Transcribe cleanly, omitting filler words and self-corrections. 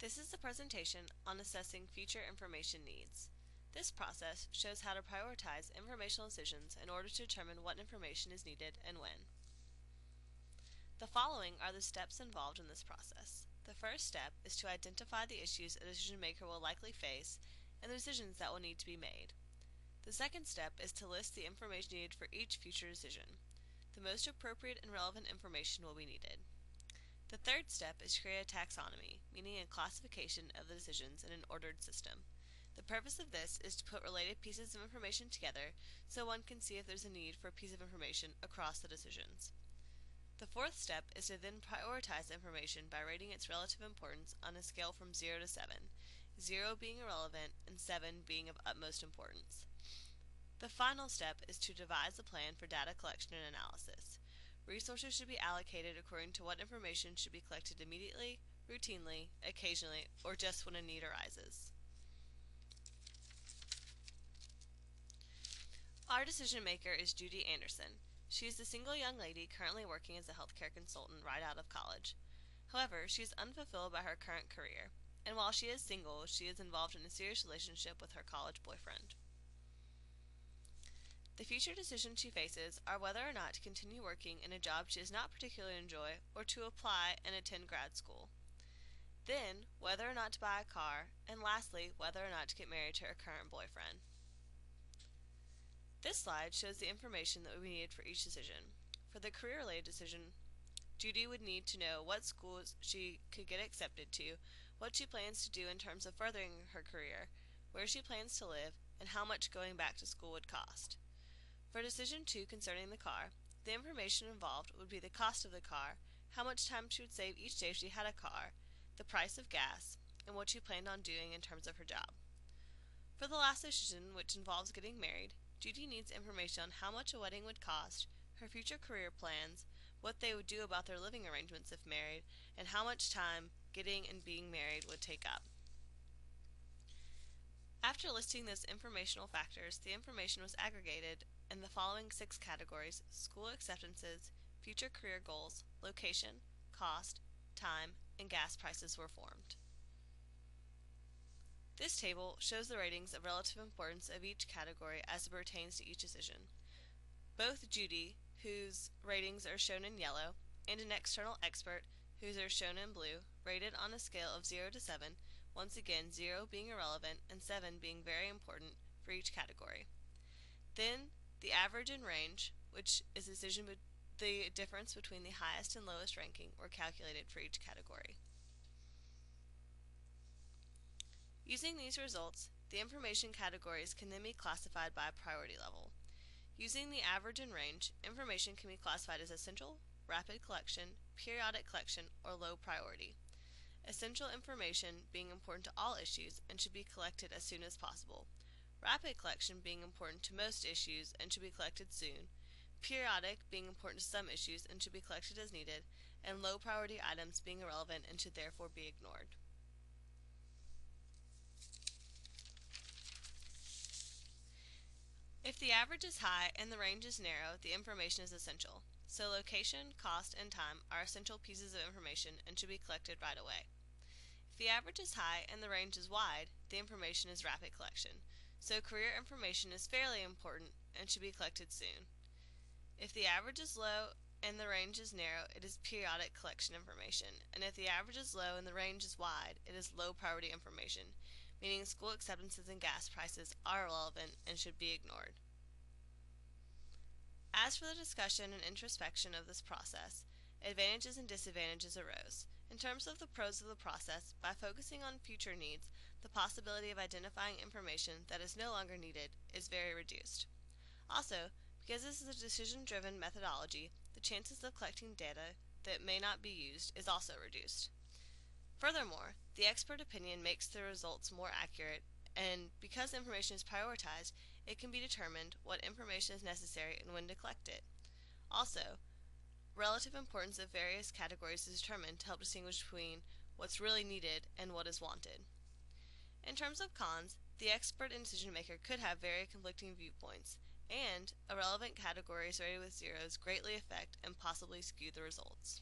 This is a presentation on assessing future information needs. This process shows how to prioritize informational decisions in order to determine what information is needed and when. The following are the steps involved in this process. The first step is to identify the issues a decision maker will likely face and the decisions that will need to be made. The second step is to list the information needed for each future decision. The most appropriate and relevant information will be needed. The third step is to create a taxonomy, meaning a classification of the decisions in an ordered system. The purpose of this is to put related pieces of information together so one can see if there's a need for a piece of information across the decisions. The fourth step is to then prioritize information by rating its relative importance on a scale from 0 to 7, 0 being irrelevant and 7 being of utmost importance. The final step is to devise a plan for data collection and analysis. Resources should be allocated according to what information should be collected immediately, routinely, occasionally, or just when a need arises. Our decision maker is Judy Anderson. She is a single young lady currently working as a healthcare consultant right out of college. However, she is unfulfilled by her current career, and while she is single, she is involved in a serious relationship with her college boyfriend. The future decisions she faces are whether or not to continue working in a job she does not particularly enjoy or to apply and attend grad school. Then, whether or not to buy a car, and lastly, whether or not to get married to her current boyfriend. This slide shows the information that would be needed for each decision. For the career-related decision, Judy would need to know what schools she could get accepted to, what she plans to do in terms of furthering her career, where she plans to live, and how much going back to school would cost. For decision 2 concerning the car, the information involved would be the cost of the car, how much time she would save each day if she had a car, the price of gas, and what she planned on doing in terms of her job. For the last decision, which involves getting married, Judy needs information on how much a wedding would cost, her future career plans, what they would do about their living arrangements if married, and how much time getting and being married would take up. After listing those informational factors, the information was aggregated in the following 6 categories: school acceptances, future career goals, location, cost, time, and gas prices were formed. This table shows the ratings of relative importance of each category as it pertains to each decision. Both Judy, whose ratings are shown in yellow, and an external expert, whose are shown in blue, rated on a scale of 0 to 7, once again 0 being irrelevant and 7 being very important for each category. Then, the average and range, which is the difference between the highest and lowest ranking, were calculated for each category. Using these results, the information categories can then be classified by priority level. Using the average and range, information can be classified as essential, rapid collection, periodic collection, or low priority. Essential information being important to all issues and should be collected as soon as possible. Rapid collection being important to most issues and should be collected soon. Periodic being important to some issues and should be collected as needed, and low priority items being irrelevant and should therefore be ignored. If the average is high and the range is narrow, the information is essential. So location, cost, and time are essential pieces of information and should be collected right away. If the average is high and the range is wide, the information is rapid collection. So career information is fairly important and should be collected soon. If the average is low and the range is narrow, it is periodic collection information. And if the average is low and the range is wide, it is low priority information, meaning school acceptances and gas prices are irrelevant and should be ignored. As for the discussion and introspection of this process, advantages and disadvantages arose. In terms of the pros of the process, by focusing on future needs, the possibility of identifying information that is no longer needed is very reduced. Also, because this is a decision-driven methodology, the chances of collecting data that may not be used is also reduced. Furthermore, the expert opinion makes the results more accurate, and because information is prioritized, it can be determined what information is necessary and when to collect it. Also, relative importance of various categories is determined to help distinguish between what's really needed and what is wanted. In terms of cons, the expert and decision maker could have very conflicting viewpoints, and irrelevant categories rated with zeros greatly affect and possibly skew the results.